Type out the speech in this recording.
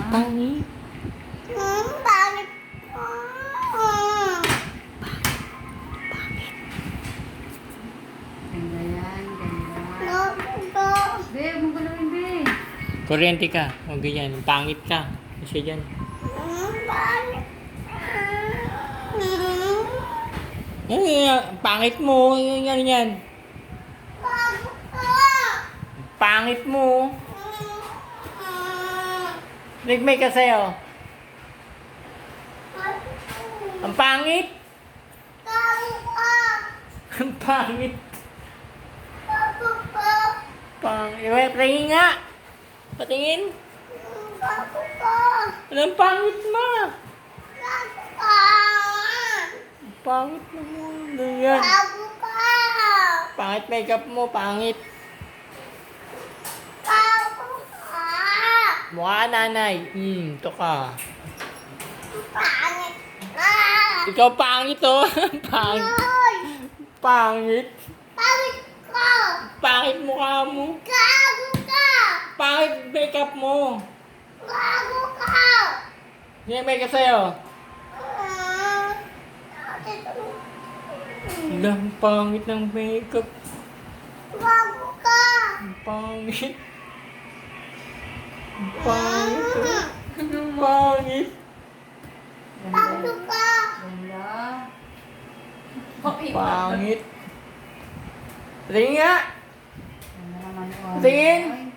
Pangit. Pangit ko. Ganda yan, ganda. Nakuha. Be, huwag mo galawin, be. Kuryente ka. Huwag ganyan. Pangit ka. Kasi dyan. Pangit. Pangit mo. Yan. Bago ka. Pangit mo. Nagmay ka sa'yo. Ang pangit. Bago ka. Ang pangit. Bago ka. Patingin nga. Patingin. Bago ka. Anong pangit mo? Bago ka. Pangit mo. Ano yan? Bago ka. Pangit makeup mo. Pangit. Bago ka. Mukha nanay. Ito ka. Pangit ka. Ikaw pangit oh. Pangit. Ay. Pangit. Pangit ka. Pangit mukha mo. Bago ka. Pangit makeup mo. Bago ka. Yan makeup sa'yo. Ang pangit ng makeup. Bago ka. Ang pangit. Ang pangit. Oh. Ang pangit. Bago ka. Ganda. Okay, Pangit. Tingin nga. Ganda naman, oh. Tingin. Ay,